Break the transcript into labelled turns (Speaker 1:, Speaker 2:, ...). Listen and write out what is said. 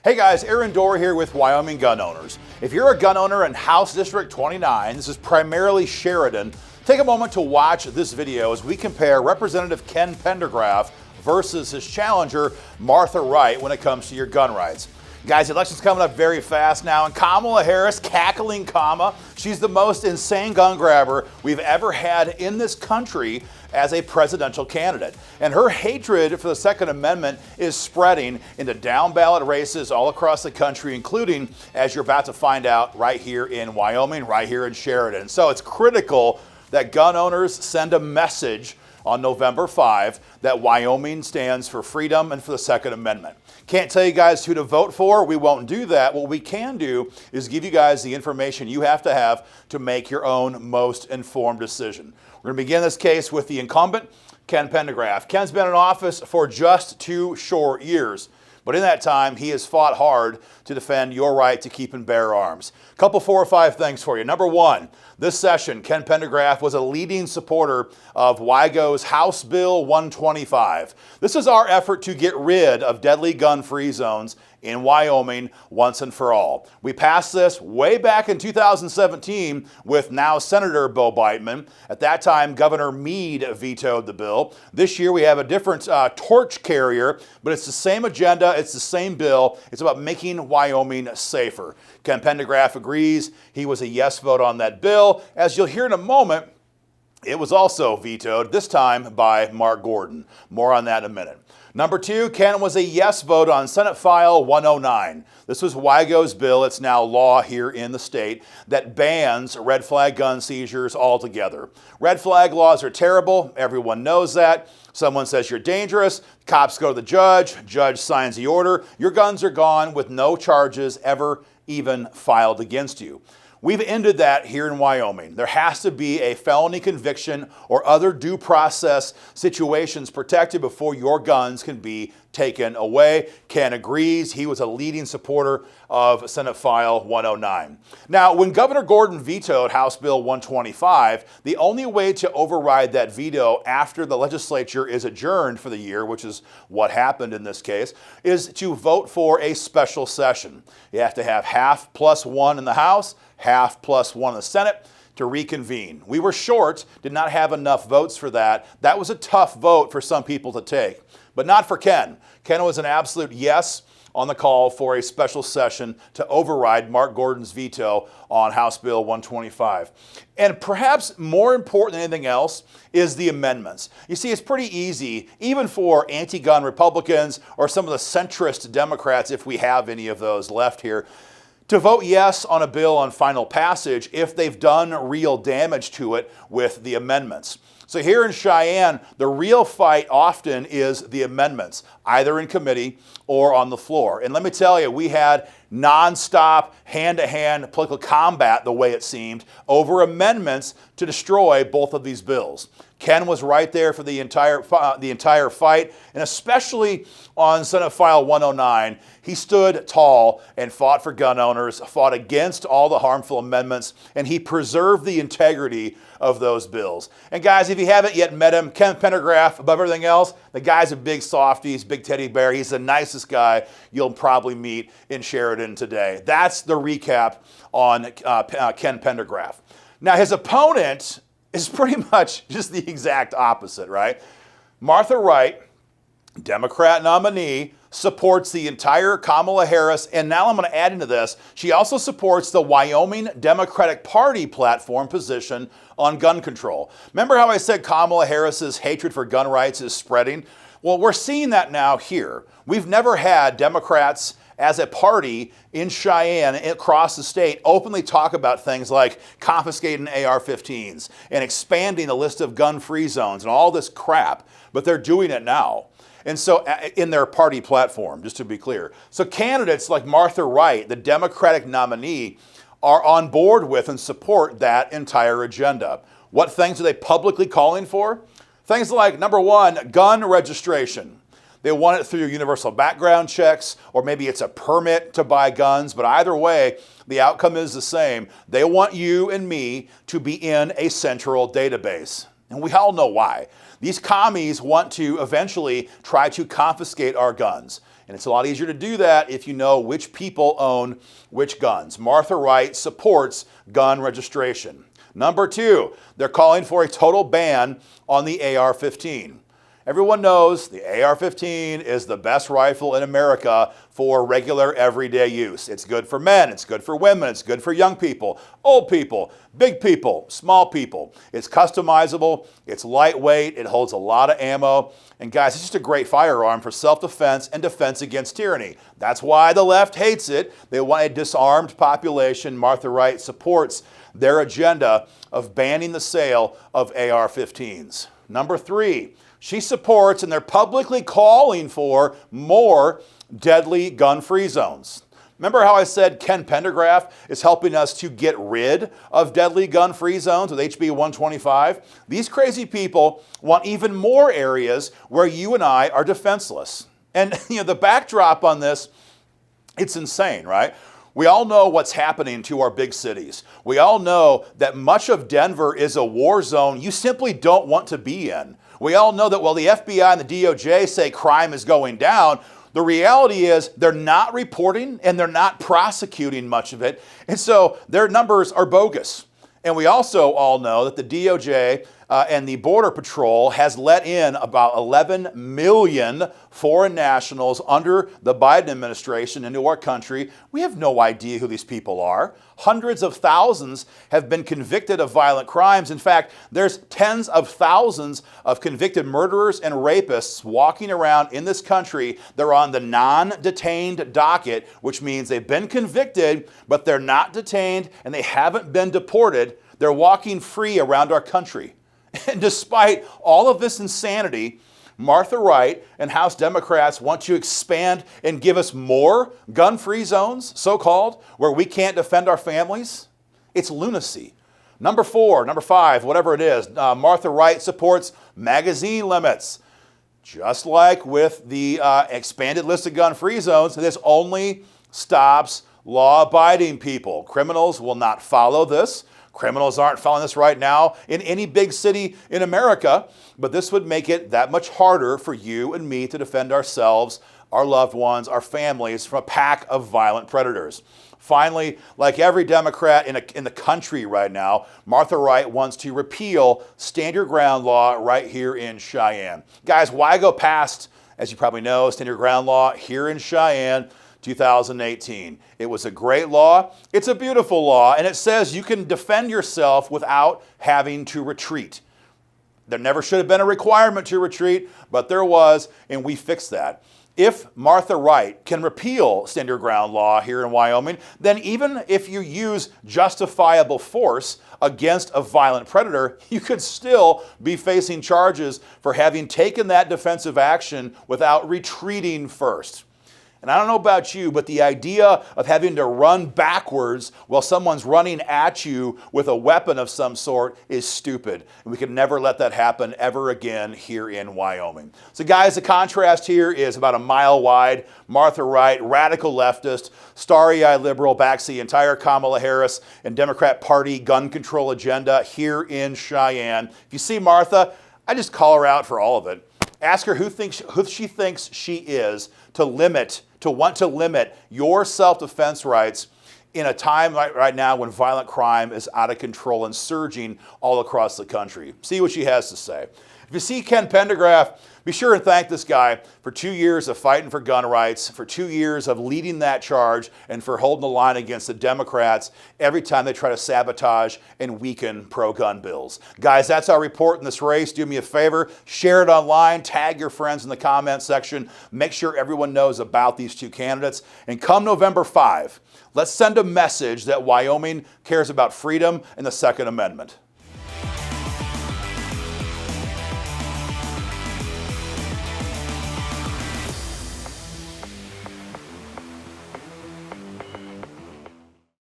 Speaker 1: Hey guys, Aaron Dorr here with Wyoming Gun Owners. If you're a gun owner in House District 29, this is primarily Sheridan, take a moment to watch this video as we compare Representative Ken Pendergraft versus his challenger, Martha Wright, when it comes to your gun rights. Guys, the election's coming up very fast now, and Kamala Harris, cackling comma, she's the most insane gun grabber we've ever had in this country as a presidential candidate. And her hatred for the Second Amendment is spreading into down-ballot races all across the country, including, as you're about to find out, right here in Wyoming, right here in Sheridan. So it's critical that gun owners send a message on November 5 that Wyoming stands for freedom and for the Second Amendment. Can't tell you guys who to vote for. We won't do that. What we can do is give you guys the information you have to make your own most informed decision. We're going to begin this case with the incumbent, Ken Pendergraft. Ken's been in office for just 2 short years. But in that time, he has fought hard to defend your right to keep and bear arms. A couple 4 or 5 things for you. Number one, this session, Ken Pendergraft was a leading supporter of WIGO's House Bill 125. This is our effort to get rid of deadly gun-free zones in Wyoming once and for all. We passed this way back in 2017 with now Senator Bo Biteman. At that time, Governor Meade vetoed the bill. This year we have a different torch carrier, but it's the same agenda, it's the same bill. It's about making Wyoming safer. Ken Pendergraft agrees. He was a yes vote on that bill. As you'll hear in a moment, it was also vetoed, this time by Mark Gordon. More on that in a minute. Number 2, Ken was a yes vote on Senate File 109. This was WIGO's bill, it's now law here in the state, that bans red flag gun seizures altogether. Red flag laws are terrible, everyone knows that. Someone says you're dangerous, cops go to the judge signs the order, your guns are gone with no charges ever even filed against you. We've ended that here in Wyoming. There has to be a felony conviction or other due process situations protected before your guns can be taken away. Ken agrees. He was a leading supporter of Senate File 109. Now, when Governor Gordon vetoed House Bill 125, the only way to override that veto after the legislature is adjourned for the year, which is what happened in this case, is to vote for a special session. You have to have half plus 1 in the House, half plus 1 in the Senate to reconvene. We were short, did not have enough votes for that. That was a tough vote for some people to take, but not for Ken. Ken was an absolute yes on the call for a special session to override Mark Gordon's veto on House Bill 125. And perhaps more important than anything else is the amendments. You see, it's pretty easy, even for anti-gun Republicans or some of the centrist Democrats, if we have any of those left here, to vote yes on a bill on final passage if they've done real damage to it with the amendments. So here in Cheyenne, the real fight often is the amendments, either in committee or on the floor. And let me tell you, we had nonstop, hand-to-hand political combat, the way it seemed, over amendments to destroy both of these bills. Ken was right there for the entire fight, and especially on Senate File 109, he stood tall and fought for gun owners, fought against all the harmful amendments, and he preserved the integrity of those bills. And guys, if you haven't yet met him, Ken Pendergraft, above everything else, the guy's a big softie, he's a big teddy bear, he's the nicest guy you'll probably meet in Sheridan today. That's the recap on Ken Pendergraft. Now, his opponent is pretty much just the exact opposite, right? Martha Wright, Democrat nominee, supports the entire Kamala Harris, and now I'm going to add into this, she also supports the Wyoming Democratic Party platform position on gun control. Remember how I said Kamala Harris's hatred for gun rights is spreading? Well, we're seeing that now here. We've never had Democrats as a party in Cheyenne across the state openly talk about things like confiscating AR-15s and expanding the list of gun-free zones and all this crap, but they're doing it now. And so in their party platform, just to be clear. So candidates like Martha Wright, the Democratic nominee, are on board with and support that entire agenda. What things are they publicly calling for? Things like, number 1, gun registration. They want it through universal background checks, or maybe it's a permit to buy guns, but either way, the outcome is the same. They want you and me to be in a central database. And we all know why. These commies want to eventually try to confiscate our guns. And it's a lot easier to do that if you know which people own which guns. Martha Wright supports gun registration. Number 2, they're calling for a total ban on the AR-15. Everyone knows the AR-15 is the best rifle in America for regular everyday use. It's good for men, it's good for women, it's good for young people, old people, big people, small people. It's customizable, it's lightweight, it holds a lot of ammo, and guys, it's just a great firearm for self-defense and defense against tyranny. That's why the left hates it. They want a disarmed population. Martha Wright supports their agenda of banning the sale of AR-15s. Number 3, she supports, and they're publicly calling for, more deadly gun-free zones. Remember how I said Ken Pendergraft is helping us to get rid of deadly gun-free zones with HB 125? These crazy people want even more areas where you and I are defenseless. And the backdrop on this, it's insane, right? We all know what's happening to our big cities. We all know that much of Denver is a war zone you simply don't want to be in. We all know that while the FBI and the DOJ say crime is going down, the reality is they're not reporting and they're not prosecuting much of it. And so their numbers are bogus. And we also all know that the DOJ and the Border Patrol has let in about 11 million foreign nationals under the Biden administration into our country. We have no idea who these people are. Hundreds of thousands have been convicted of violent crimes. In fact, there's tens of thousands of convicted murderers and rapists walking around in this country. They're on the non-detained docket, which means they've been convicted, but they're not detained and they haven't been deported. They're walking free around our country. And despite all of this insanity, Martha Wright and House Democrats want to expand and give us more gun-free zones, so-called, where we can't defend our families. It's lunacy. Number 4, number 5, whatever it is, Martha Wright supports magazine limits. Just like with the expanded list of gun-free zones, this only stops law-abiding people. Criminals will not follow this. Criminals aren't following this right now in any big city in America, but this would make it that much harder for you and me to defend ourselves, our loved ones, our families from a pack of violent predators. Finally, like every Democrat in the country right now, Martha Wright wants to repeal stand your ground law right here in Cheyenne. Guys, why go past, as you probably know, stand your ground law here in Cheyenne? 2018. It was a great law. It's a beautiful law, and it says you can defend yourself without having to retreat. There never should have been a requirement to retreat, but there was, and we fixed that. If Martha Wright can repeal stand your ground law here in Wyoming, then even if you use justifiable force against a violent predator, you could still be facing charges for having taken that defensive action without retreating first. And I don't know about you, but the idea of having to run backwards while someone's running at you with a weapon of some sort is stupid. And we can never let that happen ever again here in Wyoming. So guys, the contrast here is about a mile wide. Martha Wright, radical leftist, starry-eyed liberal, backs the entire Kamala Harris and Democrat Party gun control agenda here in Cheyenne. If you see Martha, I just call her out for all of it. Ask her who she thinks she is to want to limit your self-defense rights in a time right now when violent crime is out of control and surging all across the country. See what she has to say. If you see Ken Pendergraft, be sure and thank this guy for 2 years of fighting for gun rights, for 2 years of leading that charge, and for holding the line against the Democrats every time they try to sabotage and weaken pro-gun bills. Guys, that's our report in this race. Do me a favor, share it online, tag your friends in the comment section, make sure everyone knows about these two candidates, and come November 5, let's send a message that Wyoming cares about freedom and the Second Amendment.